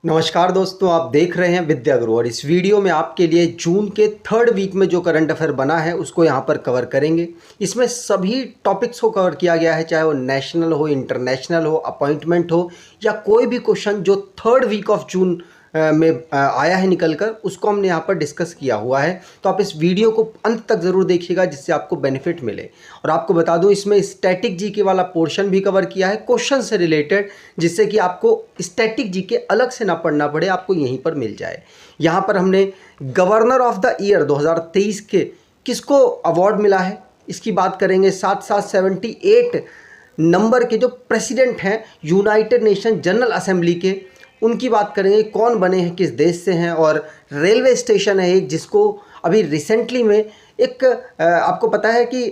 नमस्कार दोस्तों, आप देख रहे हैं विद्या गुरु और इस वीडियो में आपके लिए जून के थर्ड वीक में जो करंट अफेयर बना है उसको यहाँ पर कवर करेंगे। इसमें सभी टॉपिक्स को कवर किया गया है, चाहे वो नेशनल हो, इंटरनेशनल हो, अपॉइंटमेंट हो या कोई भी क्वेश्चन जो थर्ड वीक ऑफ जून में आया है निकल कर, उसको हमने यहाँ पर डिस्कस किया हुआ है। तो आप इस वीडियो को अंत तक ज़रूर देखिएगा जिससे आपको बेनिफिट मिले। और आपको बता दूं, इसमें स्टैटिक जीके वाला पोर्शन भी कवर किया है क्वेश्चन से रिलेटेड, जिससे कि आपको स्टैटिक जीके अलग से ना पढ़ना पड़े, आपको यहीं पर मिल जाए। यहाँ पर हमने गवर्नर ऑफ द ईयर 2023 के किसको अवार्ड मिला है इसकी बात करेंगे। साथ साथ 78 नंबर के जो प्रेसिडेंट हैं यूनाइटेड नेशन जनरल असेंबली के, उनकी बात करेंगे, कौन बने हैं, किस देश से हैं। और रेलवे स्टेशन है एक जिसको अभी रिसेंटली में एक आपको पता है कि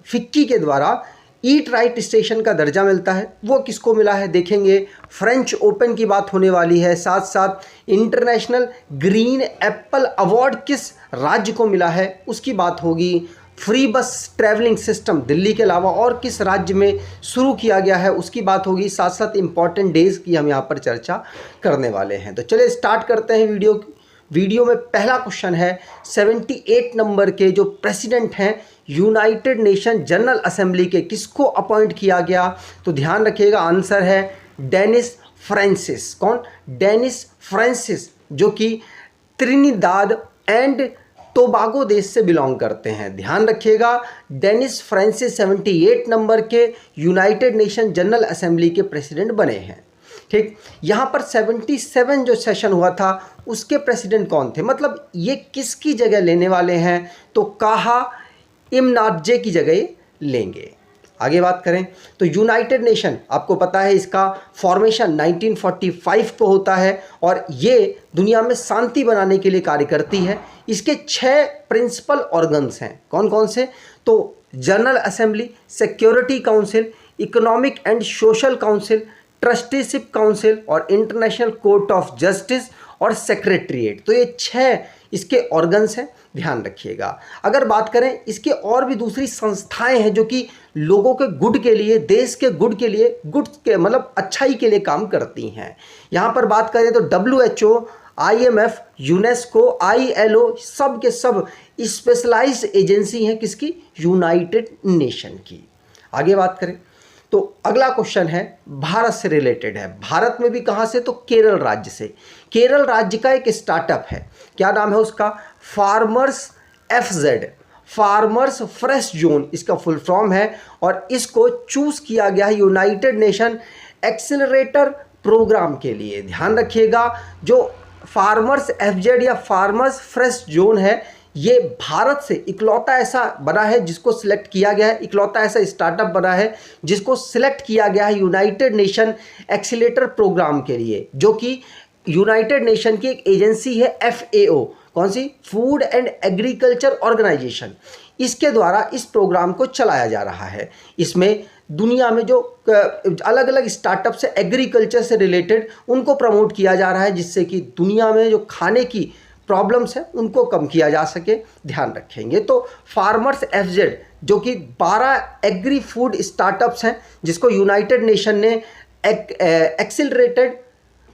फिक्की के द्वारा ईट राइट स्टेशन का दर्जा मिलता है, वो किसको मिला है देखेंगे। फ्रेंच ओपन की बात होने वाली है। साथ साथ इंटरनेशनल ग्रीन एप्पल अवार्ड किस राज्य को मिला है उसकी बात होगी। फ्री बस ट्रैवलिंग सिस्टम दिल्ली के अलावा और किस राज्य में शुरू किया गया है उसकी बात होगी। साथ साथ इम्पॉर्टेंट डेज की हम यहाँ पर चर्चा करने वाले हैं। तो चलिए स्टार्ट करते हैं वीडियो में पहला क्वेश्चन है 78 नंबर के जो प्रेसिडेंट हैं यूनाइटेड नेशन जनरल असेंबली के, किसको अपॉइंट किया गया। तो ध्यान रखिएगा, आंसर है डेनिस फ्रांसिस। कौन? डेनिस फ्रांसिस, जो कि त्रिनिदाद एंड टोबागो देश से बिलोंग करते हैं। ध्यान रखिएगा, डेनिस फ्रांसिस 78 नंबर के यूनाइटेड नेशन जनरल असेंबली के प्रेसिडेंट बने हैं। ठीक, यहाँ पर 77 जो सेशन हुआ था उसके प्रेसिडेंट कौन थे, मतलब ये किसकी जगह लेने वाले हैं, तो काहा इमनाजे की जगह लेंगे। आगे बात करें तो यूनाइटेड नेशन, आपको पता है इसका फॉर्मेशन 1945 को होता है और ये दुनिया में शांति बनाने के लिए कार्य करती है। इसके 6 प्रिंसिपल ऑर्गन्स हैं। कौन कौन से? तो general assembly, security council, economic and social council, trusteeship council और इंटरनेशनल कोर्ट ऑफ जस्टिस और सेक्रेटरीट। तो ये 6 इसके ऑर्गन्स हैं, ध्यान रखिएगा। अगर बात करें, इसके और भी दूसरी संस्थाएं हैं जो कि लोगों के गुड के लिए, देश के गुड के लिए, गुड के मतलब अच्छाई के लिए काम करती हैं। यहाँ पर बात करें तो WHO, IMF, यूनेस्को, ILO, सब के सब स्पेशलाइज्ड एजेंसी हैं किसकी? यूनाइटेड नेशन की। आगे बात करें तो अगला क्वेश्चन है भारत से रिलेटेड है। भारत में भी कहाँ से? तो केरल राज्य से। केरल राज्य का एक स्टार्टअप है, क्या नाम है उसका? Farmers FZ, farmers fresh zone इसका फुल फॉर्म है। और इसको चूज किया गया है यूनाइटेड नेशन एक्सेलरेटर प्रोग्राम के लिए। ध्यान रखिएगा, जो फार्मर्स FZ या फार्मर्स फ्रेश जोन है, ये भारत से इकलौता ऐसा बना है जिसको सिलेक्ट किया गया है, इकलौता ऐसा स्टार्टअप बना है जिसको सिलेक्ट किया गया है यूनाइटेड नेशन एक्सीलेटर प्रोग्राम के लिए, जो कि यूनाइटेड नेशन की एक एजेंसी है FAO। कौन सी? Food and agriculture organisation. इसके द्वारा इस प्रोग्राम को चलाया जा रहा है। इसमें दुनिया में जो अलग अलग स्टार्टअप से एग्रीकल्चर से रिलेटेड उनको प्रमोट किया जा रहा है, जिससे कि दुनिया में जो खाने की प्रॉब्लम्स है उनको कम किया जा सके। ध्यान रखेंगे तो फार्मर्स FZ जो कि 12 एग्री फूड स्टार्टअप्स हैं जिसको यूनाइटेड नेशन ने एक्सिलरेटेड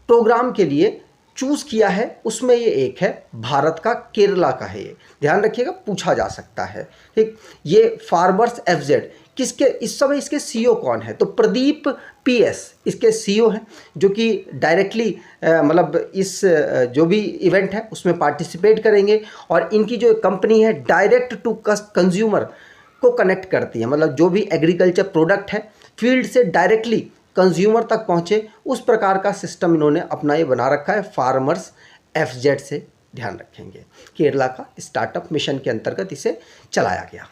प्रोग्राम के लिए चूज किया है, उसमें ये एक है भारत का, केरला का है ये। ध्यान रखिएगा, पूछा जा सकता है। ठीक, ये फार्मर्स FZ किसके, इस समय इसके CEO कौन है? तो प्रदीप PS इसके CEO हैं, जो कि डायरेक्टली मतलब इस जो भी इवेंट है उसमें पार्टिसिपेट करेंगे। और इनकी जो कंपनी है डायरेक्ट टू कंज्यूमर को कनेक्ट करती है, मतलब जो भी एग्रीकल्चर प्रोडक्ट है फील्ड से डायरेक्टली कंज्यूमर तक पहुँचे, उस प्रकार का सिस्टम इन्होंने अपना ये बना रखा है फार्मर्स FZ से। ध्यान रखेंगे, केरला का स्टार्टअप मिशन के अंतर्गत इसे चलाया गया।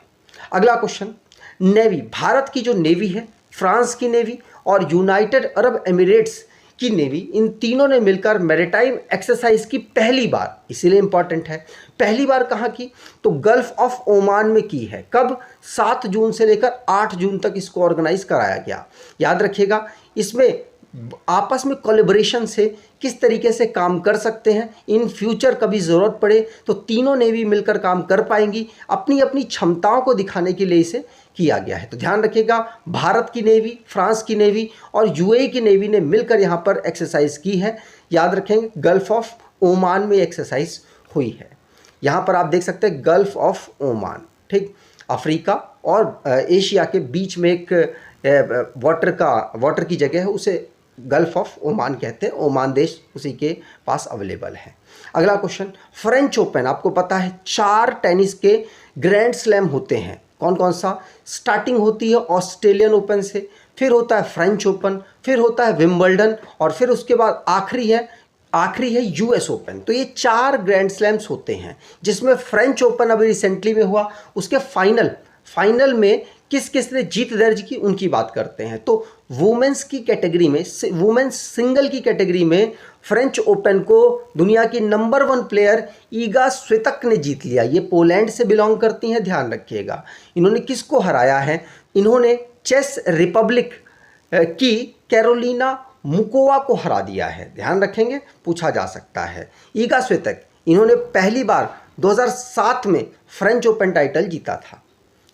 अगला क्वेश्चन, नेवी। भारत की जो नेवी है, फ्रांस की नेवी और यूनाइटेड अरब एमिरेट्स की नेवी, इन तीनों ने मिलकर मैरीटाइम एक्सरसाइज की पहली बार, इसीलिए इंपॉर्टेंट है, पहली बार कहाँ की? तो गल्फ ऑफ ओमान में की है। कब? 7 जून से लेकर 8 जून तक इसको ऑर्गेनाइज कराया गया। याद रखिएगा, इसमें आपस में कोलैबोरेशन से किस तरीके से काम कर सकते हैं, इन फ्यूचर कभी ज़रूरत पड़े तो तीनों नेवी मिलकर काम कर पाएंगी, अपनी अपनी क्षमताओं को दिखाने के लिए इसे किया गया है। तो ध्यान रखिएगा, भारत की नेवी, फ्रांस की नेवी और UAE की नेवी ने मिलकर यहाँ पर एक्सरसाइज की है। याद रखेंगे गल्फ ऑफ ओमान में एक्सरसाइज हुई है। यहाँ पर आप देख सकते हैं गल्फ ऑफ ओमान, ठीक, अफ्रीका और एशिया के बीच में एक वाटर की जगह है, उसे गल्फ ऑफ ओमान कहते हैं। ओमान देश उसी के पास अवेलेबल है। अगला क्वेश्चन, फ्रेंच ओपन, आपको पता है 4 टेनिस के ग्रैंड स्लैम होते हैं। कौन कौन सा? स्टार्टिंग होती है ऑस्ट्रेलियन ओपन से, फिर होता है फ्रेंच ओपन, फिर होता है विंबलडन और फिर उसके बाद आखिरी है यूएस ओपन। तो ये 4 ग्रैंड स्लैम्स होते हैं, जिसमें फ्रेंच ओपन अभी रिसेंटली में हुआ, उसके फाइनल में किस किस ने जीत दर्ज की उनकी बात करते हैं। तो वुमेन्स की कैटेगरी में, वुमेन्स सिंगल की कैटेगरी में फ्रेंच ओपन को दुनिया की नंबर 1 प्लेयर ईगा स्वितक ने जीत लिया। ये पोलैंड से बिलोंग करती हैं, ध्यान रखिएगा। इन्होंने किसको हराया है? इन्होंने चेस रिपब्लिक की कैरोलिना मुकोवा को हरा दिया है, ध्यान रखेंगे, पूछा जा सकता है। ईगा स्वितक, इन्होंने पहली बार 2007 में फ्रेंच ओपन टाइटल जीता था।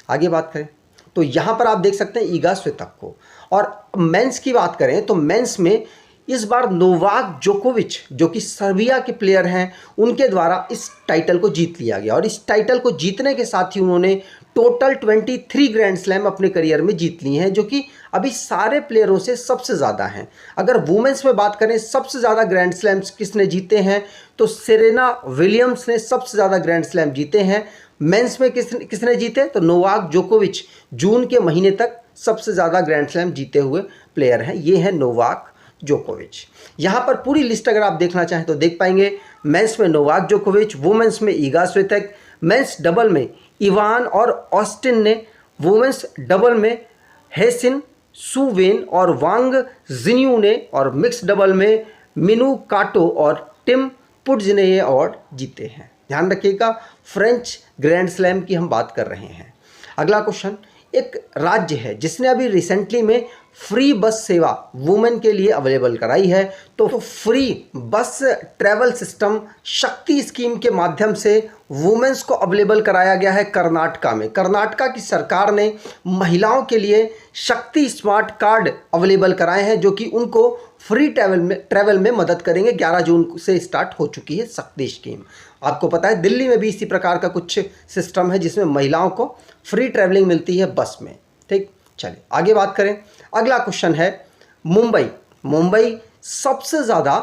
आगे बात करें तो यहाँ पर आप देख सकते हैं ईगा स्वितक को। और मेंस की बात करें तो मेंस में इस बार नोवाक जोकोविच, जो कि सर्बिया के प्लेयर हैं, उनके द्वारा इस टाइटल को जीत लिया गया। और इस टाइटल को जीतने के साथ ही उन्होंने टोटल 23 ग्रैंड स्लैम अपने करियर में जीत ली हैं, जो कि अभी सारे प्लेयरों से सबसे ज़्यादा हैं। अगर वुमेन्स में बात करें सबसे ज़्यादा ग्रैंड स्लैम्स किसने जीते हैं, तो सेरेना विलियम्स ने सबसे ज़्यादा ग्रैंड स्लैम जीते हैं। मेंस में किसने जीते, तो नोवाक जोकोविच जून के महीने तक सबसे ज़्यादा ग्रैंड स्लैम जीते हुए प्लेयर हैं। ये है नोवाक जोकोविच। यहाँ पर पूरी लिस्ट अगर आप देखना चाहें तो देख पाएंगे। मेंस में नोवाक जोकोविच, वुमेन्स में ईगा स्वितक, मेंस डबल में इवान और ऑस्टिन ने, वुमेन्स डबल में हेसिन सुवेन और वांग जिन्यू ने, और मिक्स डबल में मिनू काटो और टिम पुट्ज ने ये अवार्ड जीते हैं। ध्यान रखिएगा, फ्रेंच ग्रैंड स्लैम की हम बात कर रहे हैं। अगला क्वेश्चन, एक राज्य है जिसने अभी रिसेंटली में फ्री बस सेवा वुमेन के लिए अवेलेबल कराई है। तो फ्री बस ट्रैवल सिस्टम शक्ति स्कीम के माध्यम से वुमेन्स को अवेलेबल कराया गया है कर्नाटका में। कर्नाटका की सरकार ने महिलाओं के लिए शक्ति स्मार्ट कार्ड अवेलेबल कराए हैं, जो कि उनको फ्री ट्रैवल में मदद करेंगे। 11 जून से स्टार्ट हो चुकी है शक्ति स्कीम। आपको पता है दिल्ली में भी इसी प्रकार का कुछ सिस्टम है जिसमें महिलाओं को फ्री ट्रैवलिंग मिलती है बस में, ठीक। चलिए आगे बात करें। अगला क्वेश्चन है मुंबई सबसे ज़्यादा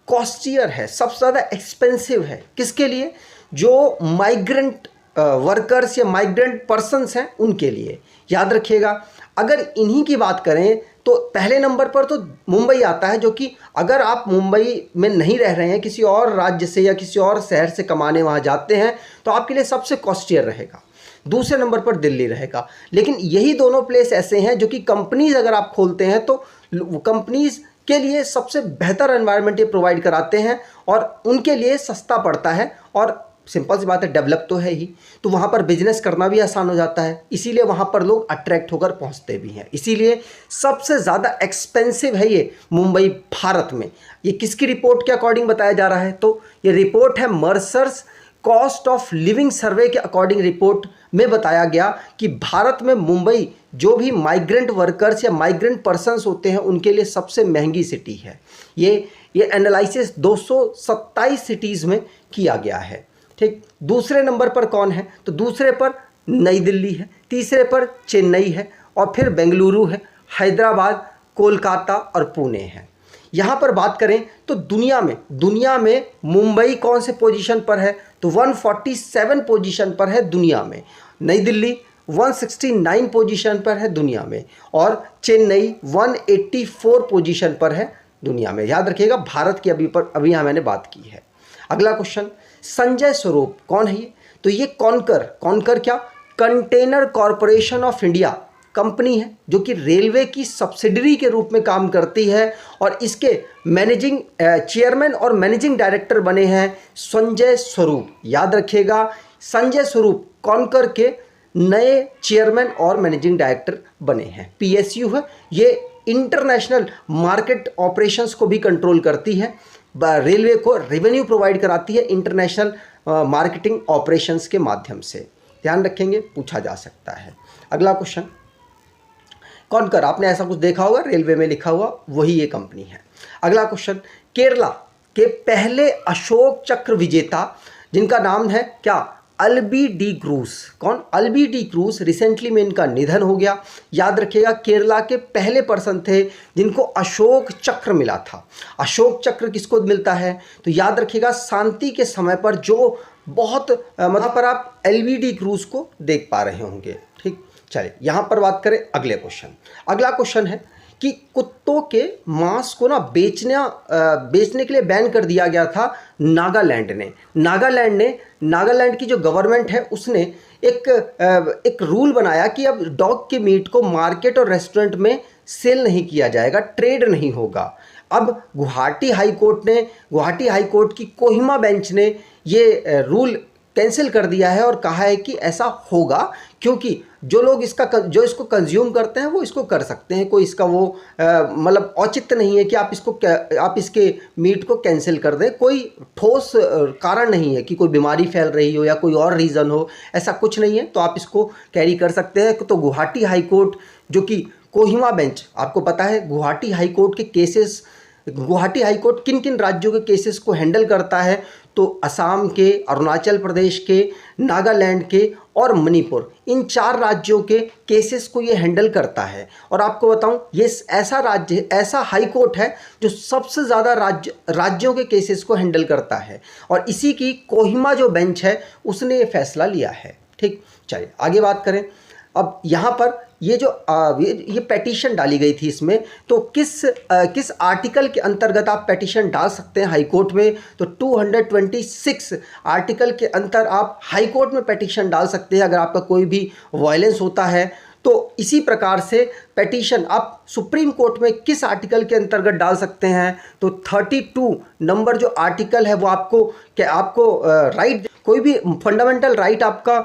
कॉस्टियर है, सबसे ज़्यादा एक्सपेंसिव है किसके लिए? जो माइग्रेंट वर्कर्स या माइग्रेंट पर्सन्स हैं उनके लिए। याद रखिएगा, अगर इन्हीं की बात करें तो पहले नंबर पर तो मुंबई आता है, जो कि अगर आप मुंबई में नहीं रह रहे हैं, किसी और राज्य से या किसी और शहर से कमाने वहाँ जाते हैं, तो आपके लिए सबसे कॉस्टियर रहेगा। दूसरे नंबर पर दिल्ली रहेगा। लेकिन यही दोनों प्लेस ऐसे हैं जो कि कंपनीज अगर आप खोलते हैं तो कंपनीज के लिए सबसे बेहतर एनवायरनमेंट ये प्रोवाइड कराते हैं और उनके लिए सस्ता पड़ता है। और सिंपल सी बात है, डेवलप तो है ही, तो वहाँ पर बिजनेस करना भी आसान हो जाता है। इसीलिए वहाँ पर लोग अट्रैक्ट होकर पहुँचते भी हैं। इसीलिए सबसे ज़्यादा एक्सपेंसिव है ये मुंबई भारत में। ये किसकी रिपोर्ट के अकॉर्डिंग बताया जा रहा है? तो ये रिपोर्ट है मर्सर्स कॉस्ट ऑफ लिविंग सर्वे के अकॉर्डिंग रिपोर्ट में बताया गया कि भारत में मुंबई जो भी माइग्रेंट वर्कर्स या माइग्रेंट पर्सन्स होते हैं उनके लिए सबसे महंगी सिटी है। ये एनालिसिस 227 सिटीज़ में किया गया है, ठीक। दूसरे नंबर पर कौन है? तो दूसरे पर नई दिल्ली है, तीसरे पर चेन्नई है और फिर बेंगलुरु है, हैदराबाद, कोलकाता और पुणे है। यहाँ पर बात करें तो दुनिया में मुंबई कौन से पोजीशन पर है? तो 147 पोजीशन पर है दुनिया में। नई दिल्ली 169 पोजीशन पर है दुनिया में और चेन्नई 184 पोजीशन पर है दुनिया में। याद रखिएगा, भारत की अभी यहाँ मैंने बात की है। अगला क्वेश्चन, संजय स्वरूप कौन है ये? तो ये कॉनकर क्या? Container corporation of India company है जो कि रेलवे की सब्सिडरी के रूप में काम करती है और इसके मैनेजिंग चेयरमैन और मैनेजिंग डायरेक्टर बने हैं संजय स्वरूप। याद रखिएगा, संजय स्वरूप कॉनकर के नए चेयरमैन और मैनेजिंग डायरेक्टर बने हैं। पीएसयू है, ये इंटरनेशनल मार्केट ऑपरेशंस को भी कंट्रोल करती है, रेलवे को रेवेन्यू प्रोवाइड कराती है इंटरनेशनल मार्केटिंग ऑपरेशंस के माध्यम से। ध्यान रखेंगे, पूछा जा सकता है। अगला क्वेश्चन, कॉनकर, आपने ऐसा कुछ देखा होगा रेलवे में लिखा हुआ, वही ये कंपनी है। अगला क्वेश्चन, के पहले अशोक चक्र विजेता, जिनका नाम है क्या, अल्बी डी क्रूज। कौन, अल्बी डी क्रूज। रिसेंटली में इनका निधन हो गया। याद रखिएगा केरला के पहले पर्सन थे जिनको अशोक चक्र मिला था। अशोक चक्र किसको मिलता है, तो याद रखिएगा शांति के समय पर जो बहुत मतलब पर आप एल्बी डी क्रूज को देख पा रहे होंगे। ठीक, चलिए यहाँ पर बात करें अगले क्वेश्चन। अगला क्वेश्चन है कि कुत्तों के मांस को ना बेचने के लिए बैन कर दिया गया था नागालैंड ने। नागालैंड की जो गवर्नमेंट है उसने एक रूल बनाया कि अब डॉग के मीट को मार्केट और रेस्टोरेंट में सेल नहीं किया जाएगा, ट्रेड नहीं होगा। अब गुवाहाटी हाई कोर्ट की कोहिमा बेंच ने ये रूल कैंसिल कर दिया है और कहा है कि ऐसा होगा क्योंकि जो लोग जो इसको कंज्यूम करते हैं वो इसको कर सकते हैं। कोई इसका वो मतलब औचित्य नहीं है कि आप इसके मीट को कैंसिल कर दें। कोई ठोस कारण नहीं है कि कोई बीमारी फैल रही हो या कोई और रीज़न हो, ऐसा कुछ नहीं है। तो आप इसको कैरी कर सकते हैं। तो गुवाहाटी हाई कोर्ट जो कि कोहिमा बेंच, आपको पता है गुवाहाटी हाई कोर्ट किन किन राज्यों के केसेस को हैंडल करता है, तो असम के, अरुणाचल प्रदेश के, नागालैंड के और मणिपुर, इन 4 राज्यों के केसेस को ये हैंडल करता है। और आपको बताऊं ये ऐसा हाई कोर्ट है जो सबसे ज़्यादा राज्यों के केसेस को हैंडल करता है और इसी की कोहिमा जो बेंच है उसने ये फैसला लिया है। ठीक, चलिए आगे बात करें। अब यहाँ पर ये पेटिशन डाली गई थी इसमें, तो किस आर्टिकल के अंतर्गत आप पेटिशन डाल सकते हैं हाई कोर्ट में, तो 226 आर्टिकल के अंतर आप हाई कोर्ट में पेटिशन डाल सकते हैं अगर आपका कोई भी वायलेंस होता है। तो इसी प्रकार से पेटिशन आप सुप्रीम कोर्ट में किस आर्टिकल के अंतर्गत डाल सकते हैं, तो 32 नंबर जो आर्टिकल है वो आपको राइट, कोई भी फंडामेंटल राइट आपका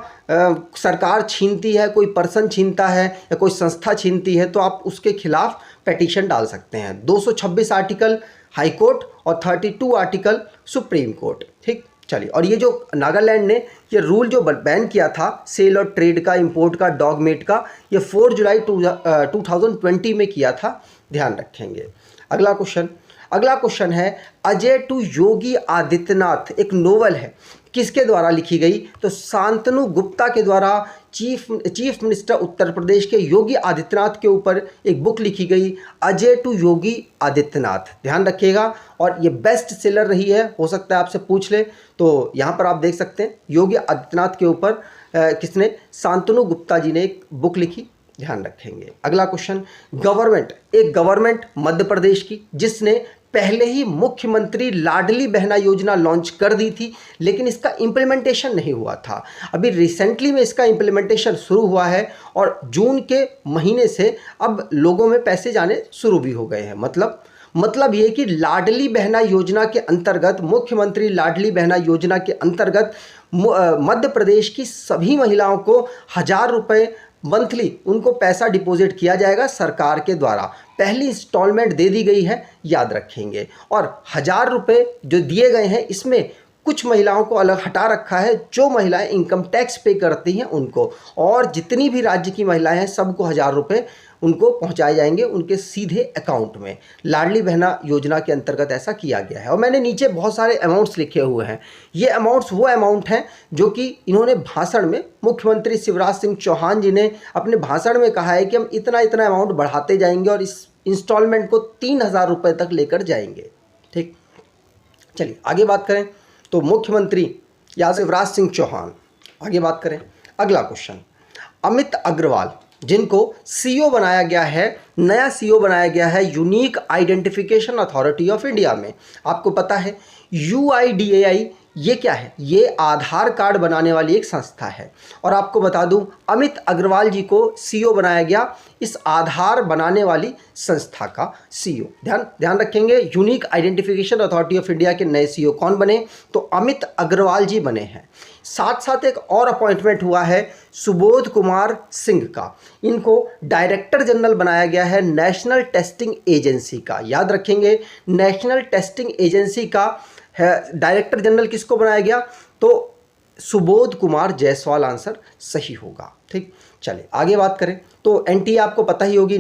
सरकार छीनती है, कोई पर्सन छीनता है या कोई संस्था छीनती है, तो आप उसके खिलाफ पेटिशन डाल सकते हैं। 226 आर्टिकल हाई कोर्ट और 32 आर्टिकल सुप्रीम कोर्ट। ठीक, चलिए। और ये जो नागालैंड ने ये रूल जो बैन किया था सेल और ट्रेड का, इंपोर्ट का, डॉग मीट का, ये 4 जुलाई 2020 में किया था, ध्यान रखेंगे। अगला क्वेश्चन है अजय टू योगी आदित्यनाथ, एक नोवेल है, किसके द्वारा लिखी गई, तो शांतनु गुप्ता के द्वारा चीफ मिनिस्टर उत्तर प्रदेश के योगी आदित्यनाथ के ऊपर एक बुक लिखी गई, अजय टू योगी आदित्यनाथ, ध्यान रखिएगा। और ये बेस्ट सेलर रही है, हो सकता है आपसे पूछ ले, तो यहाँ पर आप देख सकते हैं योगी आदित्यनाथ के ऊपर किसने, शांतनु गुप्ता जी ने एक बुक लिखी, ध्यान रखेंगे। अगला क्वेश्चन, गवर्नमेंट मध्य प्रदेश की जिसने पहले ही मुख्यमंत्री लाडली बहना योजना लॉन्च कर दी थी, लेकिन इसका इम्प्लीमेंटेशन नहीं हुआ था। अभी रिसेंटली में इसका इम्प्लीमेंटेशन शुरू हुआ है और जून के महीने से अब लोगों में पैसे जाने शुरू भी हो गए हैं। मतलब ये कि लाडली बहना योजना के अंतर्गत, मुख्यमंत्री लाडली बहना योजना के अंतर्गत मध्य प्रदेश की सभी महिलाओं को 1000 रुपये मंथली उनको पैसा डिपॉजिट किया जाएगा सरकार के द्वारा। पहली इंस्टॉलमेंट दे दी गई है, याद रखेंगे। और 1000 रुपये जो दिए गए हैं इसमें कुछ महिलाओं को अलग हटा रखा है, जो महिलाएं इनकम टैक्स पे करती हैं उनको, और जितनी भी राज्य की महिलाएं हैं सबको 1000 रुपये उनको पहुंचाए जाएंगे उनके सीधे अकाउंट में। लाडली बहना योजना के अंतर्गत ऐसा किया गया है। और मैंने नीचे बहुत सारे अमाउंट्स लिखे हुए हैं। ये अमाउंट्स वो अमाउंट हैं जो कि इन्होंने भाषण में, मुख्यमंत्री शिवराज सिंह चौहान जी ने अपने भाषण में कहा है कि हम इतना अमाउंट बढ़ाते जाएंगे और इस इंस्टॉलमेंट को 3000 रुपये तक लेकर जाएंगे। ठीक, चलिए आगे बात करें। तो मुख्यमंत्री या शिवराज सिंह चौहान, आगे बात करें। अगला क्वेश्चन, अमित अग्रवाल जिनको सीईओ बनाया गया है, नया सीईओ बनाया गया है unique identification authority of India में। आपको पता है UIDAI ये क्या है, ये आधार कार्ड बनाने वाली एक संस्था है। और आपको बता दूं अमित अग्रवाल जी को सीईओ बनाया गया इस आधार बनाने वाली संस्था का सीईओ। ध्यान रखेंगे, unique identification authority of India के नए सीईओ कौन बने, तो अमित अग्रवाल जी बने हैं। साथ साथ एक और अपॉइंटमेंट हुआ है सुबोध कुमार सिंह का, इनको डायरेक्टर जनरल बनाया गया है नेशनल टेस्टिंग एजेंसी का। याद रखेंगे, नेशनल टेस्टिंग एजेंसी का डायरेक्टर जनरल किसको बनाया गया, तो सुबोध कुमार जायसवाल आंसर सही होगा। ठीक, चलिए आगे बात करें तो एनटीए आपको पता ही होगी,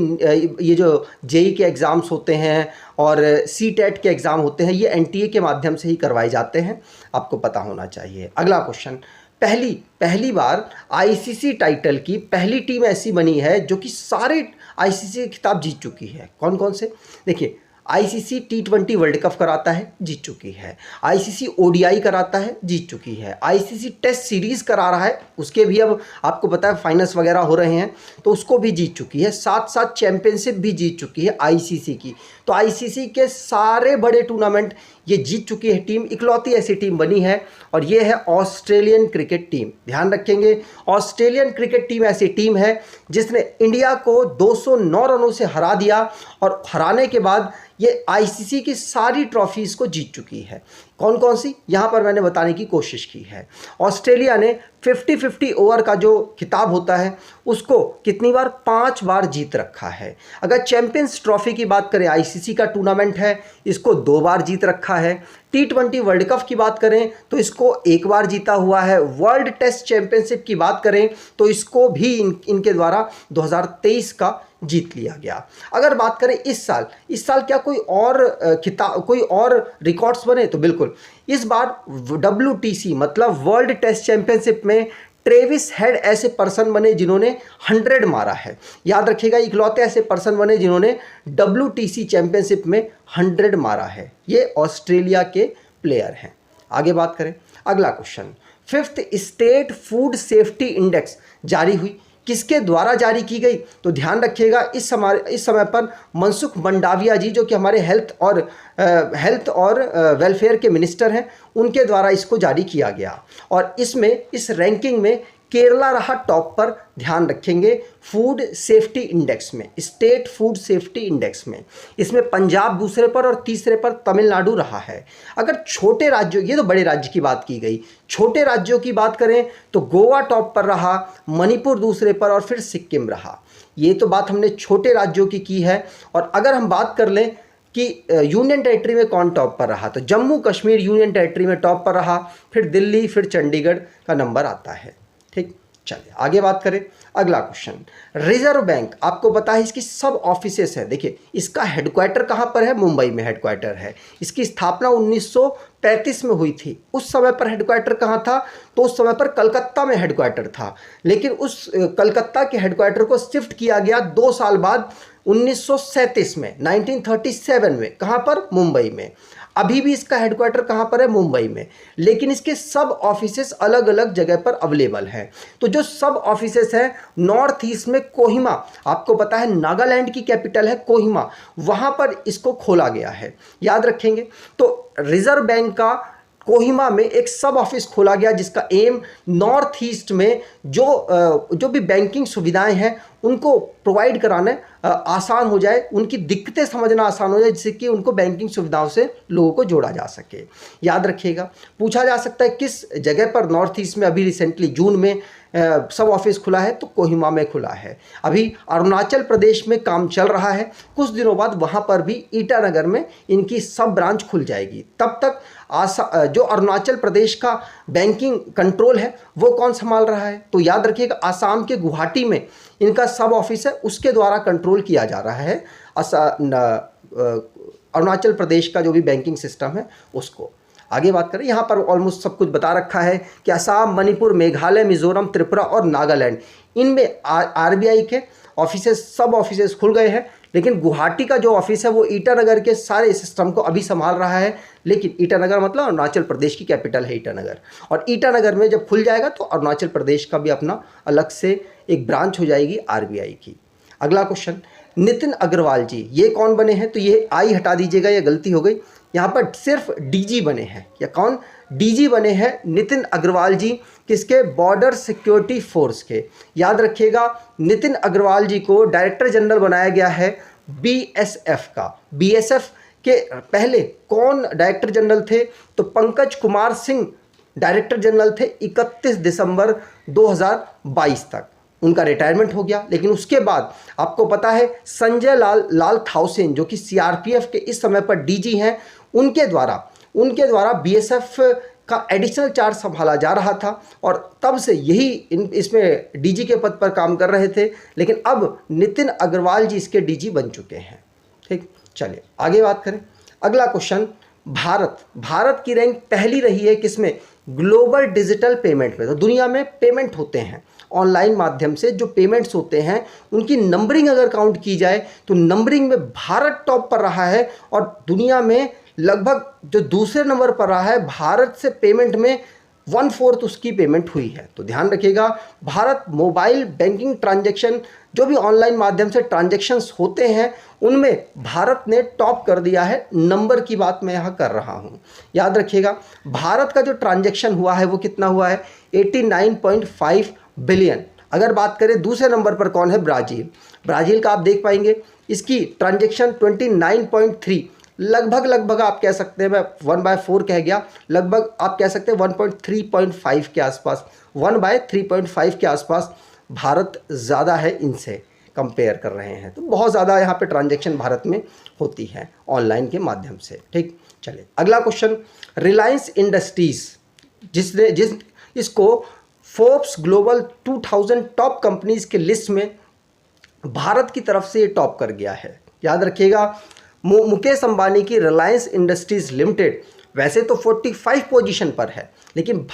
ये जो जेई के एग्ज़ाम्स होते हैं और सीटेट के एग्ज़ाम होते हैं, ये एनटीए के माध्यम से ही करवाए जाते हैं, आपको पता होना चाहिए। अगला क्वेश्चन, पहली बार आईसीसी टाइटल की पहली टीम ऐसी बनी है जो कि सारे आईसीसी के खिताब जीत चुकी है। कौन कौन से? देखिए, आईसीसी टी20 वर्ल्ड कप कराता है, जीत चुकी है। आईसीसी ओडीआई कराता है, जीत चुकी है। आईसीसी टेस्ट सीरीज़ करा रहा है, उसके भी अब आपको पता है फाइनल्स वगैरह हो रहे हैं, तो उसको भी जीत चुकी है। साथ साथ चैंपियनशिप भी जीत चुकी है आईसीसी की। तो आईसीसी के सारे बड़े टूर्नामेंट ये जीत चुकी है टीम, इकलौती ऐसी टीम बनी है, और ये है ऑस्ट्रेलियन क्रिकेट टीम। ध्यान रखेंगे, ऑस्ट्रेलियन क्रिकेट टीम ऐसी टीम है जिसने इंडिया को 209 रनों से हरा दिया, और हराने के बाद ये आईसीसी की सारी ट्रॉफीज़ को जीत चुकी है। कौन कौन सी, यहाँ पर मैंने बताने की कोशिश की है। ऑस्ट्रेलिया ने 50-50 ओवर का जो खिताब होता है उसको कितनी बार? 5 बार जीत रखा है। अगर चैंपियंस ट्रॉफी की बात करें, आईसीसी का टूर्नामेंट है, इसको 2 बार जीत रखा है। टी20 वर्ल्ड कप की बात करें तो इसको 1 बार जीता हुआ है। वर्ल्ड टेस्ट चैंपियनशिप की बात करें तो इसको भी इनके द्वारा 2023 का जीत लिया गया। अगर बात करें इस साल क्या कोई और रिकॉर्ड्स बने? तो बिल्कुल, इस बार WTC मतलब वर्ल्ड टेस्ट चैंपियनशिप में ट्रेविस हेड ऐसे पर्सन बने जिन्होंने 100 मारा है। याद रखिएगा, इकलौते ऐसे पर्सन बने जिन्होंने WTC चैंपियनशिप में 100 मारा है। ये ऑस्ट्रेलिया के प्लेयर हैं। आगे बात करें, अगला question, 5th state food safety index जारी हुई, किसके द्वारा जारी की गई? तो ध्यान रखिएगा, इस समय पर मनसुख मंडाविया जी, जो कि हमारे हेल्थ और वेलफेयर के मिनिस्टर हैं, उनके द्वारा इसको जारी किया गया। और इस रैंकिंग में केरला रहा टॉप पर। ध्यान रखेंगे, फूड सेफ्टी इंडेक्स में, स्टेट फूड सेफ्टी इंडेक्स में इसमें पंजाब दूसरे पर और तीसरे पर तमिलनाडु रहा है। अगर छोटे राज्यों, ये तो बड़े राज्य की बात की गई, छोटे राज्यों की बात करें तो गोवा टॉप पर रहा, मणिपुर दूसरे पर और फिर सिक्किम रहा। ये तो बात हमने छोटे राज्यों की है। और अगर हम बात कर लें कि यूनियन टेरिटरी में कौन टॉप पर रहा, तो जम्मू कश्मीर यूनियन टेरिटरी में टॉप पर रहा, फिर दिल्ली, फिर चंडीगढ़ का नंबर आता है। ठीक, चलिए आगे बात करें। अगला क्वेश्चन, रिजर्व बैंक आपको पता है इसकी सब ऑफिसेस है। देखिए, इसका हेडक्वार्टर कहाँ पर है? मुंबई में हेडक्वार्टर है। इसकी स्थापना 1935 में हुई थी। उस समय पर हेडक्वार्टर कहाँ था? तो उस समय पर कलकत्ता में हेडक्वार्टर था, लेकिन उस कलकत्ता के हेडक्वार्टर को शिफ्ट किया गया 2 साल बाद 1937 में, 1937 में। कहाँ पर? मुंबई में। अभी भी इसका हेडक्वार्टर कहाँ पर है? मुंबई में, लेकिन इसके सब ऑफिसेस अलग अलग जगह पर अवेलेबल हैं। तो जो सब ऑफिसेस हैं, नॉर्थ ईस्ट में कोहिमा, आपको पता है नागालैंड की कैपिटल है कोहिमा, वहाँ पर इसको खोला गया है। याद रखेंगे, तो रिजर्व बैंक का कोहिमा में एक सब ऑफिस खोला गया जिसका एम नॉर्थ ईस्ट में जो भी बैंकिंग सुविधाएं हैं उनको प्रोवाइड कराना आसान हो जाए, उनकी दिक्कतें समझना आसान हो जाए, जिससे कि उनको बैंकिंग सुविधाओं से लोगों को जोड़ा जा सके। याद रखिएगा, पूछा जा सकता है किस जगह पर नॉर्थ ईस्ट में अभी रिसेंटली जून में सब ऑफिस खुला है, तो कोहिमा में खुला है। अभी अरुणाचल प्रदेश में काम चल रहा है, कुछ दिनों बाद वहाँ पर भी ईटानगर में इनकी सब ब्रांच खुल जाएगी। तब तक जो अरुणाचल प्रदेश का बैंकिंग कंट्रोल है वो कौन संभाल रहा है? तो याद रखिएगा, आसाम के गुवाहाटी में इनका सब ऑफिस है, उसके द्वारा कंट्रोल किया जा रहा है अरुणाचल प्रदेश का जो भी बैंकिंग सिस्टम है उसको। आगे बात करें, यहाँ पर ऑलमोस्ट सब कुछ बता रखा है कि असम, मणिपुर, मेघालय, मिजोरम, त्रिपुरा और नागालैंड, इनमें आरबीआई के ऑफिसेस, सब ऑफिसेस खुल गए हैं। लेकिन गुवाहाटी का जो ऑफिस है वो ईटानगर के सारे सिस्टम को अभी संभाल रहा है। लेकिन ईटानगर मतलब अरुणाचल प्रदेश की कैपिटल है ईटानगर, और ईटानगर में जब खुल जाएगा तो अरुणाचल प्रदेश का भी अपना अलग से एक ब्रांच हो जाएगी आरबीआई की। अगला क्वेश्चन, नितिन अग्रवाल जी ये कौन बने हैं? तो ये आई हटा दीजिएगा, ये गलती हो गई, यहाँ पर सिर्फ डीजी बने हैं। या कौन? डीजी बने हैं नितिन अग्रवाल जी, किसके? बॉर्डर सिक्योरिटी फोर्स के। याद रखिएगा, नितिन अग्रवाल जी को डायरेक्टर जनरल बनाया गया है बीएसएफ का। बीएसएफ के पहले कौन डायरेक्टर जनरल थे? तो पंकज कुमार सिंह डायरेक्टर जनरल थे 31 दिसंबर 2022 तक। उनका रिटायरमेंट हो गया, लेकिन उसके बाद आपको पता है संजय लाल थाउसेन जो कि सीआरपीएफ के इस समय पर डीजी हैं, उनके द्वारा बीएसएफ का एडिशनल चार्ज संभाला जा रहा था और तब से यही इसमें डीजी के पद पर काम कर रहे थे, लेकिन अब नितिन अग्रवाल जी इसके डीजी बन चुके हैं। ठीक, चलिए आगे बात करें। अगला क्वेश्चन, भारत की रैंक पहली रही है किसमें? ग्लोबल डिजिटल पेमेंट में। तो दुनिया में पेमेंट होते हैं ऑनलाइन माध्यम से, जो पेमेंट्स होते हैं उनकी नंबरिंग अगर काउंट की जाए तो नंबरिंग में भारत टॉप पर रहा है और दुनिया में लगभग जो दूसरे नंबर पर रहा है, भारत से पेमेंट में 1/4 उसकी पेमेंट हुई है। तो ध्यान रखिएगा, भारत मोबाइल बैंकिंग ट्रांजैक्शन, जो भी ऑनलाइन माध्यम से ट्रांजैक्शंस होते हैं उनमें भारत ने टॉप कर दिया है। नंबर की बात मैं यहाँ कर रहा हूँ, याद रखिएगा। भारत का जो ट्रांजैक्शन हुआ है वो कितना हुआ है? 89.5 बिलियन। अगर बात करें दूसरे नंबर पर कौन है? ब्राज़ील का आप देख पाएंगे इसकी ट्रांजैक्शन 29.3, लगभग आप कह सकते हैं, मैं 1/4 कह गया, लगभग आप कह सकते हैं 1.3.5 के आसपास, 1/3.5 के आसपास भारत ज़्यादा है, इनसे कंपेयर कर रहे हैं। तो बहुत ज़्यादा यहाँ पे ट्रांजैक्शन भारत में होती है ऑनलाइन के माध्यम से। ठीक, चलिए अगला क्वेश्चन, रिलायंस इंडस्ट्रीज़ इसको फोर्ब्स ग्लोबल 2000 टॉप कंपनीज़ के लिस्ट में भारत की तरफ से ये टॉप कर गया है। याद रखिएगा, मुकेश अंबानी की रिलायंस इंडस्ट्रीज लिमिटेड वैसे तो 45 पोजीशन पर है, लेकिन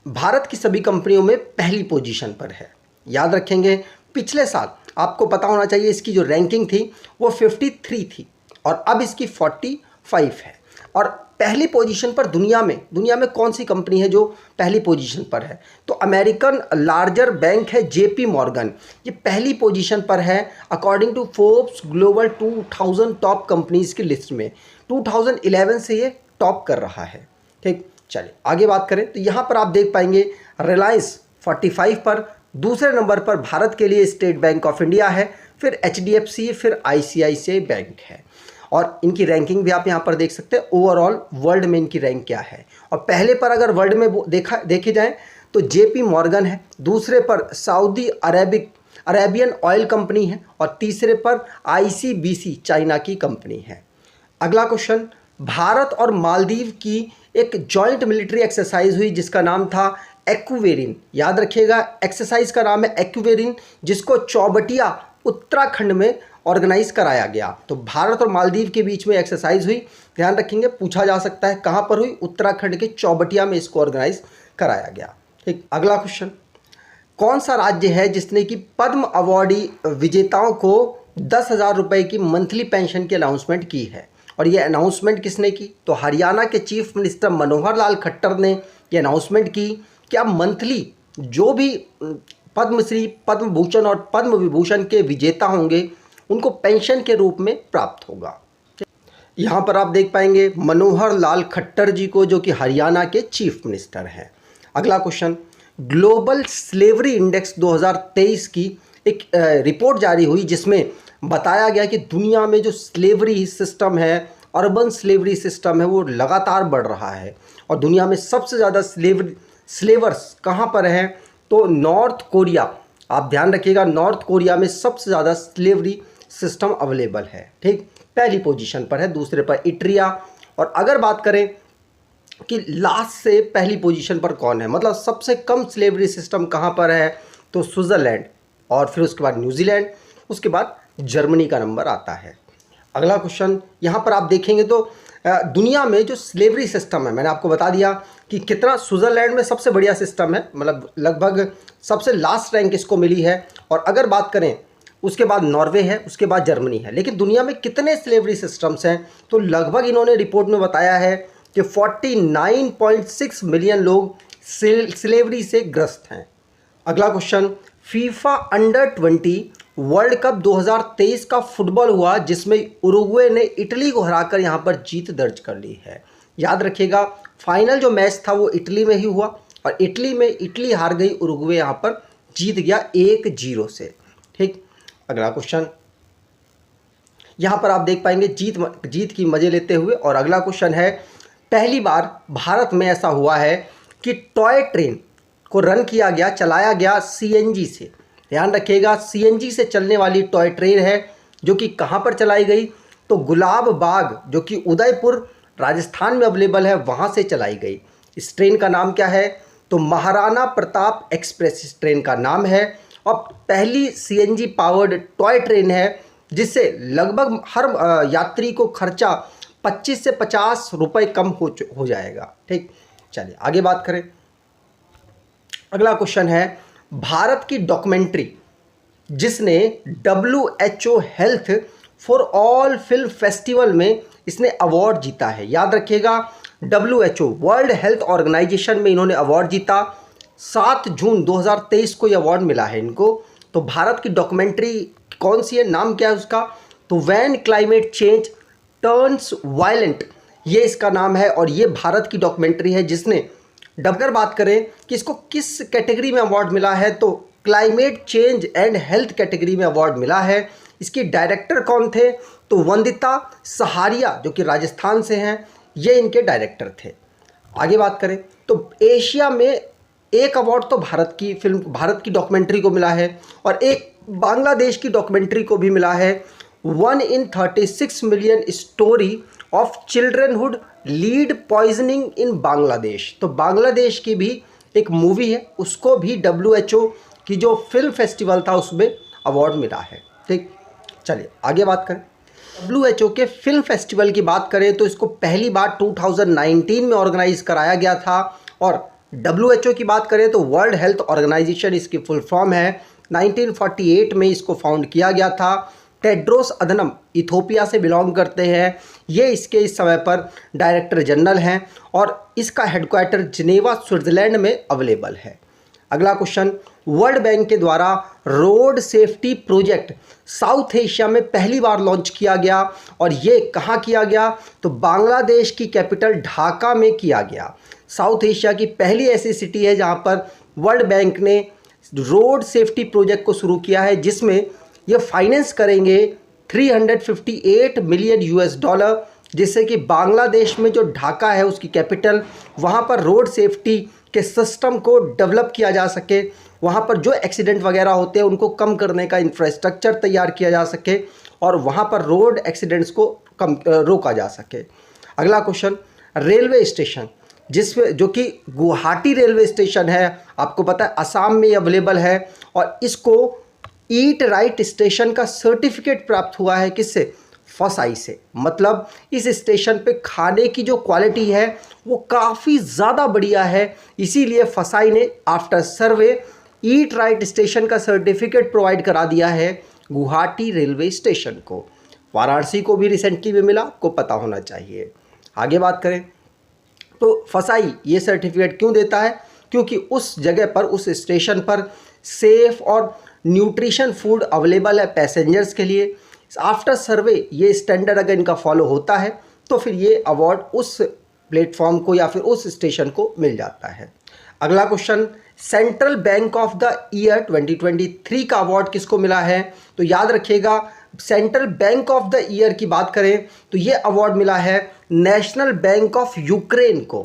भारत की सभी कंपनियों में पहली पोजीशन पर है। याद रखेंगे, पिछले साल आपको पता होना चाहिए इसकी जो रैंकिंग थी वो 53 थी और अब इसकी 45 है। और पहली पोजीशन पर दुनिया में कौन सी कंपनी है जो पहली पोजीशन पर है? तो अमेरिकन लार्जर बैंक है जेपी मॉर्गन, ये पहली पोजीशन पर है according to Forbes global 2000 top companies की लिस्ट में। 2011 से ये टॉप कर रहा है। ठीक, चलिए आगे बात करें तो यहाँ पर आप देख पाएंगे रिलायंस 45 पर, दूसरे नंबर पर भारत के लिए स्टेट बैंक ऑफ इंडिया है, फिर HDFC, फिर ICICI बैंक है। और इनकी रैंकिंग भी आप यहाँ पर देख सकते हैं, ओवरऑल वर्ल्ड में इनकी रैंक क्या है। और पहले पर अगर वर्ल्ड में देखे जाए तो जेपी मॉर्गन है, दूसरे पर सऊदी अरेबियन ऑयल कंपनी है और तीसरे पर ICBC चाइना की कंपनी है। अगला क्वेश्चन, भारत और मालदीव की एक जॉइंट मिलिट्री एक्सरसाइज हुई जिसका नाम था एक्वेरिन। याद रखिएगा, एक्सरसाइज का नाम है एक्वेरिन, जिसको चौबटिया उत्तराखंड में ऑर्गेनाइज कराया गया। तो भारत और मालदीव के बीच में एक्सरसाइज हुई, ध्यान रखेंगे, पूछा जा सकता है कहाँ पर हुई? उत्तराखंड के चौबटिया में इसको ऑर्गेनाइज कराया गया। ठीक, अगला क्वेश्चन, कौन सा राज्य है जिसने कि पद्म अवार्डी विजेताओं को 10,000 रुपये की मंथली पेंशन की अनाउंसमेंट की है? और ये अनाउंसमेंट किसने की? तो हरियाणा के चीफ मिनिस्टर मनोहर लाल खट्टर ने ये अनाउंसमेंट की कि अब मंथली जो भी पद्मश्री, पद्म भूषण और पद्म विभूषण के विजेता होंगे उनको पेंशन के रूप में प्राप्त होगा। यहाँ पर आप देख पाएंगे मनोहर लाल खट्टर जी को, जो कि हरियाणा के चीफ मिनिस्टर हैं। अगला क्वेश्चन, ग्लोबल स्लेवरी इंडेक्स 2023 की एक रिपोर्ट जारी हुई जिसमें बताया गया कि दुनिया में जो स्लेवरी सिस्टम है, अर्बन स्लेवरी सिस्टम है, वो लगातार बढ़ रहा है और दुनिया में सबसे ज़्यादा स्लेवर्स कहाँ पर हैं? तो नॉर्थ कोरिया, आप ध्यान रखिएगा, नॉर्थ कोरिया में सबसे ज़्यादा स्लेवरी सिस्टम अवेलेबल है। ठीक, पहली पोजीशन पर है, दूसरे पर इटरिया। और अगर बात करें कि लास्ट से पहली पोजीशन पर कौन है, मतलब सबसे कम स्लेवरी सिस्टम कहाँ पर है? तो स्विट्ज़रलैंड, और फिर उसके बाद न्यूजीलैंड, उसके बाद जर्मनी का नंबर आता है। अगला क्वेश्चन, यहाँ पर आप देखेंगे तो दुनिया में जो स्लेवरी सिस्टम है, मैंने आपको बता दिया कि कितना स्विट्ज़रलैंड में सबसे बढ़िया सिस्टम है, मतलब लगभग सबसे लास्ट रैंक इसको मिली है। और अगर बात करें उसके बाद नॉर्वे है, उसके बाद जर्मनी है। लेकिन दुनिया में कितने स्लेवरी सिस्टम्स हैं? तो लगभग इन्होंने रिपोर्ट में बताया है कि 49.6 मिलियन लोग स्लेवरी से ग्रस्त हैं। अगला question, FIFA under 20 world cup 2023 का फुटबॉल हुआ जिसमें उरुग्वे ने इटली को हराकर यहाँ पर जीत दर्ज कर ली है। याद रखिएगा, फाइनल जो मैच था वो इटली में ही हुआ और इटली हार गई, उरुग्वे यहाँ पर जीत गया 1-0 से। ठीक, अगला क्वेश्चन, यहाँ पर आप देख पाएंगे जीत की मज़े लेते हुए। और अगला क्वेश्चन है, पहली बार भारत में ऐसा हुआ है कि टॉय ट्रेन को रन किया गया, चलाया गया CNG से। ध्यान रखिएगा, CNG से चलने वाली टॉय ट्रेन है जो कि कहाँ पर चलाई गई? तो गुलाब बाग, जो कि उदयपुर राजस्थान में अवेलेबल है, वहाँ से चलाई गई। इस ट्रेन का नाम क्या है? तो महाराणा प्रताप एक्सप्रेस इस ट्रेन का नाम है और पहली सीएनजी पावर्ड टॉय ट्रेन है जिससे लगभग हर यात्री को खर्चा 25 से 50 रुपए कम हो जाएगा। ठीक, चलिए आगे बात करें। अगला क्वेश्चन है, भारत की डॉक्यूमेंट्री जिसने WHO health for all film festival में इसने अवार्ड जीता है। याद रखिएगा, WHO वर्ल्ड हेल्थ ऑर्गेनाइजेशन में इन्होंने अवार्ड जीता। 7 जून 2023 को यह अवार्ड मिला है इनको। तो भारत की डॉक्यूमेंट्री कौन सी है, नाम क्या है उसका? तो when climate change turns violent, ये इसका नाम है और ये भारत की डॉक्यूमेंट्री है जिसने, अगर बात करें कि इसको किस कैटेगरी में अवार्ड मिला है, तो climate change and health category में अवार्ड मिला है। इसके डायरेक्टर कौन थे? तो वंदिता सहारिया जो कि राजस्थान से हैं, ये इनके डायरेक्टर थे। आगे बात करें तो एशिया में एक अवार्ड तो भारत की डॉक्यूमेंट्री को मिला है और एक बांग्लादेश की डॉक्यूमेंट्री को भी मिला है। 1 in 36 million story of childhood lead poisoning in Bangladesh. तो बांग्लादेश की भी एक मूवी है, उसको भी WHO की जो फिल्म फेस्टिवल था उसमें अवार्ड मिला है। ठीक, चलिए आगे बात करें। WHO के फिल्म फेस्टिवल की बात करें तो इसको पहली बार 2019 में ऑर्गेनाइज कराया गया था और WHO की बात करें तो वर्ल्ड हेल्थ ऑर्गेनाइजेशन इसकी फुल फॉर्म है। 1948 में इसको फाउंड किया गया था। टेड्रोस अधनम इथोपिया से बिलोंग करते हैं, ये इसके इस समय पर डायरेक्टर जनरल हैं और इसका हेडक्वार्टर जिनेवा स्विट्जरलैंड में अवेलेबल है। अगला क्वेश्चन, वर्ल्ड बैंक के द्वारा road safety project south Asia में पहली बार लॉन्च किया गया और ये कहाँ किया गया? तो बांग्लादेश की कैपिटल ढाका में किया गया। साउथ एशिया की पहली ऐसी सिटी है जहाँ पर वर्ल्ड बैंक ने रोड सेफ्टी प्रोजेक्ट को शुरू किया है जिसमें ये फाइनेंस करेंगे 358 मिलियन US$, जिससे कि बांग्लादेश में जो ढाका है उसकी कैपिटल, वहाँ पर रोड सेफ्टी के सिस्टम को डेवलप किया जा सके, वहाँ पर जो एक्सीडेंट वगैरह होते हैं उनको कम करने का इंफ्रास्ट्रक्चर तैयार किया जा सके और वहाँ पर रोड एक्सीडेंट्स को रोका जा सके। अगला क्वेश्चन, रेलवे स्टेशन जिसमें जो कि गुवाहाटी रेलवे स्टेशन है, आपको पता है असम में अवेलेबल है और इसको ईट राइट स्टेशन का सर्टिफिकेट प्राप्त हुआ है। किससे? फसाई से। मतलब इस स्टेशन पे खाने की जो क्वालिटी है वो काफ़ी ज़्यादा बढ़िया है, इसीलिए फसाई ने आफ्टर सर्वे ईट राइट स्टेशन का सर्टिफिकेट प्रोवाइड करा दिया है गुवाहाटी रेलवे स्टेशन को। वाराणसी को भी रिसेंटली में मिला, आपको पता होना चाहिए। आगे बात करें तो फसाई ये सर्टिफिकेट क्यों देता है? क्योंकि उस जगह पर, उस स्टेशन पर सेफ और न्यूट्रिशन फूड अवेलेबल है पैसेंजर्स के लिए। आफ्टर सर्वे ये स्टैंडर्ड अगर इनका फॉलो होता है तो फिर ये अवार्ड उस प्लेटफॉर्म को या फिर उस स्टेशन को मिल जाता है। अगला question, central bank of the year 2023 का अवार्ड किसको मिला है? तो याद रखिएगा, central bank of the year की बात करें तो ये अवार्ड मिला है नेशनल बैंक ऑफ यूक्रेन को।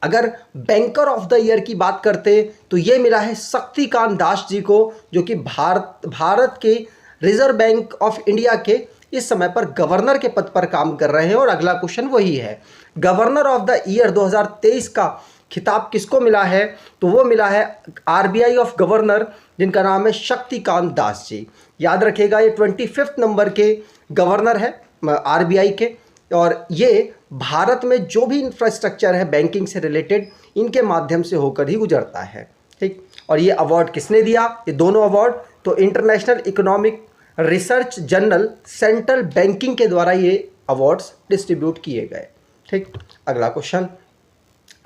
अगर बैंकर ऑफ द ईयर की बात करते तो ये मिला है शक्तिकांत दास जी को, जो कि भारत के रिजर्व बैंक ऑफ इंडिया के इस समय पर गवर्नर के पद पर काम कर रहे हैं। और अगला क्वेश्चन वही है, गवर्नर ऑफ द ईयर 2023 का खिताब किसको मिला है? तो वो मिला है RBI ऑफ गवर्नर, जिनका नाम है शक्तिकांत दास जी। याद रखिएगा, ये 25 नंबर के गवर्नर है RBI के और ये भारत में जो भी इंफ्रास्ट्रक्चर है बैंकिंग से रिलेटेड, इनके माध्यम से होकर ही गुजरता है। ठीक, और ये अवार्ड किसने दिया? ये दोनों अवार्ड तो international economic research journal central banking के द्वारा ये अवार्ड्स डिस्ट्रीब्यूट किए गए। ठीक, अगला क्वेश्चन,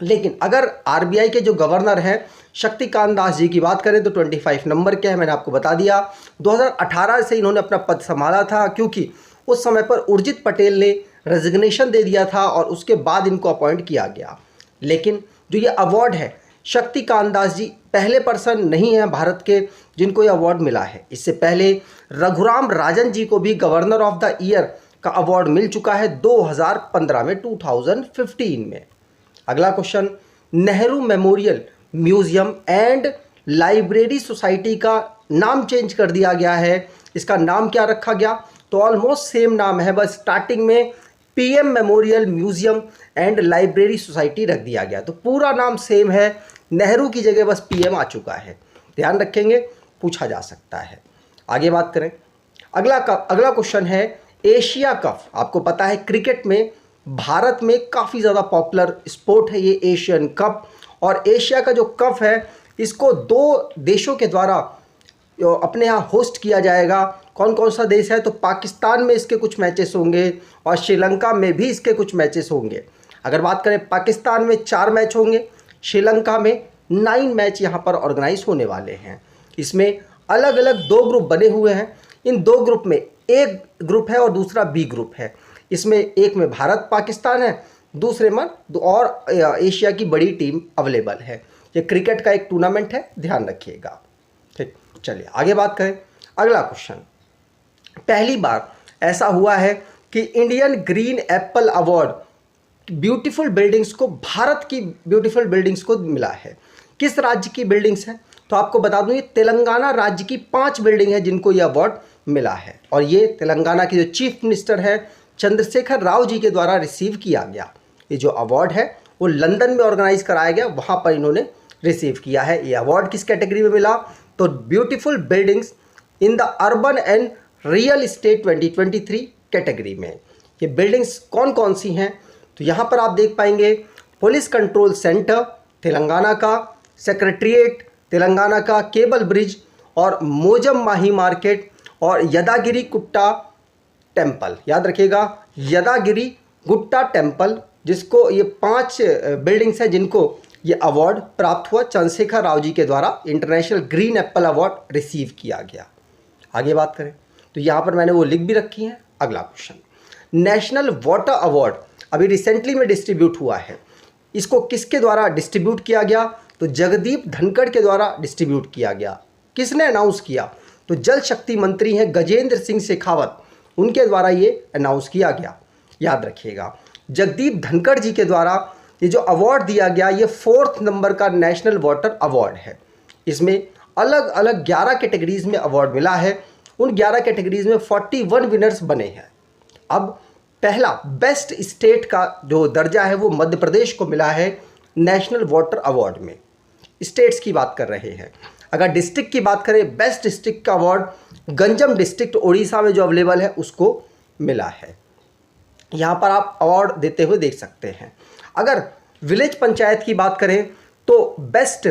लेकिन अगर RBI के जो गवर्नर हैं शक्तिकांत दास जी की बात करें तो 25 नंबर के हैं, मैंने आपको बता दिया। 2018 से इन्होंने अपना पद संभाला था क्योंकि उस समय पर उर्जित पटेल ने रेजिग्नेशन दे दिया था और उसके बाद इनको अपॉइंट किया गया। लेकिन जो ये अवार्ड है, शक्तिकांत दास जी पहले पर्सन नहीं हैं भारत के जिनको ये अवार्ड मिला है। इससे पहले रघुराम राजन जी को भी गवर्नर ऑफ द ईयर का अवार्ड मिल चुका है 2015 में, 2015 में। अगला question, Nehru memorial museum and library society का नाम चेंज कर दिया गया है। इसका नाम क्या रखा गया? तो ऑलमोस्ट सेम नाम है, बस स्टार्टिंग में PM memorial museum and library society रख दिया गया। तो पूरा नाम सेम है, नेहरू की जगह बस पीएम आ चुका है, ध्यान रखेंगे, पूछा जा सकता है। आगे बात करें, अगला क्वेश्चन है एशिया कप। आपको पता है क्रिकेट में भारत में काफ़ी ज़्यादा पॉपुलर स्पोर्ट है ये एशियन कप, और एशिया का जो कप है इसको 2 देशों के द्वारा अपने यहाँ होस्ट किया जाएगा। कौन कौन सा देश है? तो पाकिस्तान में इसके कुछ मैचेस होंगे और श्रीलंका में भी इसके कुछ मैचेस होंगे। अगर बात करें पाकिस्तान में 4 मैच होंगे, श्रीलंका में 9 मैच यहाँ पर ऑर्गेनाइज होने वाले हैं। इसमें अलग अलग 2 ग्रुप बने हुए हैं। इन 2 ग्रुप में एक ग्रुप है और दूसरा बी ग्रुप है। इसमें एक में भारत पाकिस्तान है, दूसरे में और एशिया की बड़ी टीम अवेलेबल है। ये क्रिकेट का एक टूर्नामेंट है, ध्यान रखिएगा। ठीक, चलिए आगे बात करें। अगला क्वेश्चन, पहली बार ऐसा हुआ है कि Indian green Apple award beautiful buildings को, भारत की ब्यूटीफुल बिल्डिंग्स को मिला है। किस राज्य की बिल्डिंग्स हैं? तो आपको बता दूं ये तेलंगाना राज्य की 5 बिल्डिंग है जिनको ये अवार्ड मिला है, और ये तेलंगाना के जो चीफ मिनिस्टर है चंद्रशेखर राव जी के द्वारा रिसीव किया गया। ये जो अवार्ड है वो लंदन में ऑर्गेनाइज कराया गया, वहाँ पर इन्होंने रिसीव किया है। ये अवार्ड किस कैटेगरी में मिला? तो beautiful buildings in the urban and real estate 2023 category में। ये बिल्डिंग्स कौन कौन सी हैं? तो यहाँ पर आप देख पाएंगे पुलिस कंट्रोल सेंटर तेलंगाना का, सेक्रेटरीट तेलंगाना का, केबल ब्रिज और मोजम माही मार्केट और यदागिरी गुट्टा टेम्पल। याद रखिएगा, यदागिरी गुट्टा टेम्पल, जिसको ये 5 बिल्डिंग्स हैं जिनको ये अवार्ड प्राप्त हुआ, चंद्रशेखर राव जी के द्वारा international green Apple award receive किया गया। आगे बात करें तो यहाँ पर मैंने वो लिख भी रखी है। अगला क्वेश्चन, नेशनल वाटर अवार्ड अभी रिसेंटली में डिस्ट्रीब्यूट हुआ है। इसको किसके द्वारा डिस्ट्रीब्यूट किया गया? तो जगदीप धनखड़ के द्वारा डिस्ट्रीब्यूट किया गया। किसने अनाउंस किया? तो जल शक्ति मंत्री हैं गजेंद्र सिंह शेखावत, उनके द्वारा ये अनाउंस किया गया। याद रखिएगा, जगदीप धनखड़ जी के द्वारा ये जो अवार्ड दिया गया ये 4th नंबर का नेशनल वाटर अवार्ड है। इसमें अलग अलग 11 कैटेगरीज में अवार्ड मिला है। उन 11 कैटेगरीज में 41 विनर्स बने हैं। अब पहला बेस्ट स्टेट का जो दर्जा है वो मध्य प्रदेश को मिला है नेशनल वाटर अवार्ड में। स्टेट्स की बात कर रहे हैं। अगर डिस्ट्रिक्ट की बात करें, बेस्ट डिस्ट्रिक्ट का अवार्ड गंजम डिस्ट्रिक्ट उड़ीसा में जो अवेलेबल है उसको मिला है। यहाँ पर आप अवार्ड देते हुए देख सकते हैं। अगर विलेज पंचायत की बात करें तो बेस्ट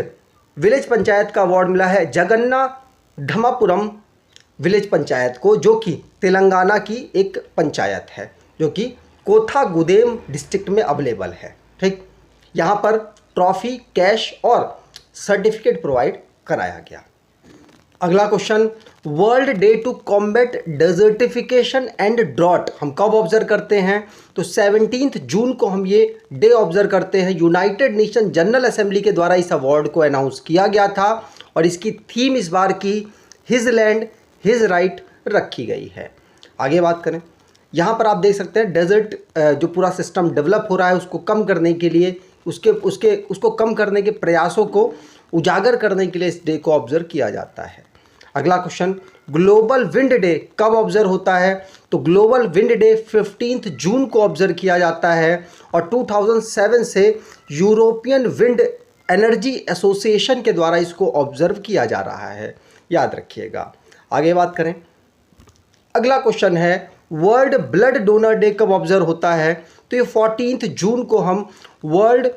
विलेज पंचायत का अवार्ड मिला है जगन्ना ढमापुरम विलेज पंचायत को, जो कि तेलंगाना की एक पंचायत है जो कि कोथागुदेम डिस्ट्रिक्ट में अवेलेबल है। ठीक, यहाँ पर ट्रॉफी, कैश और सर्टिफिकेट प्रोवाइड कराया गया। अगला question, world day to combat desertification and drought हम कब ऑब्जर्व करते हैं? तो 17 जून को हम ये डे ऑब्जर्व करते हैं। यूनाइटेड नेशन जनरल असेंबली के द्वारा इस अवार्ड को अनाउंस किया गया था और इसकी थीम इस बार की हिज लैंड हिज राइट रखी गई है। आगे बात करें, यहाँ पर आप देख सकते हैं डेजर्ट जो पूरा सिस्टम डेवलप हो रहा है उसको कम करने के लिए, उसको कम करने के प्रयासों को उजागर करने के लिए इस डे को ऑब्जर्व किया जाता है। अगला क्वेश्चन, ग्लोबल विंड डे कब ऑब्जर्व होता है? तो ग्लोबल विंड डे 15 जून को ऑब्जर्व किया जाता है और 2007 से यूरोपियन विंड एनर्जी एसोसिएशन के द्वारा इसको ऑब्जर्व किया जा रहा है। याद रखिएगा। आगे बात करें, अगला क्वेश्चन है वर्ल्ड ब्लड डोनर डे कब ऑब्जर्व होता है? तो ये 14 जून को हम world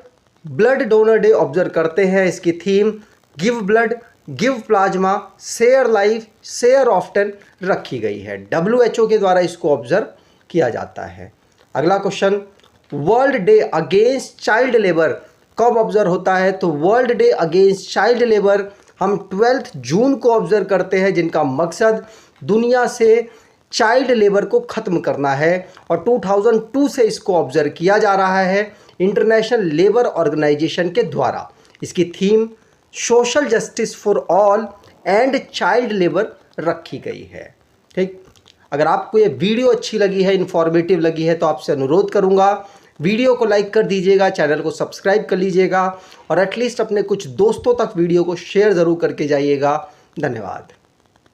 blood donor day observe करते हैं। इसकी theme give blood give plasma share life share often रखी गई है। WHO के द्वारा इसको ऑब्जर्व किया जाता है। अगला question, world day against child labour कब ऑब्जर्व होता है? तो world day against child labour हम 12 जून को ऑब्जर्व करते हैं, जिनका मकसद दुनिया से चाइल्ड लेबर को ख़त्म करना है और 2002 से इसको ऑब्जर्व किया जा रहा है इंटरनेशनल लेबर ऑर्गेनाइजेशन के द्वारा। इसकी theme social justice for all and child labour रखी गई है। ठीक, अगर आपको ये वीडियो अच्छी लगी है, इन्फॉर्मेटिव लगी है, तो आपसे अनुरोध करूंगा वीडियो को लाइक कर दीजिएगा, चैनल को सब्सक्राइब कर लीजिएगा और एटलीस्ट अपने कुछ दोस्तों तक वीडियो को शेयर ज़रूर करके जाइएगा। धन्यवाद।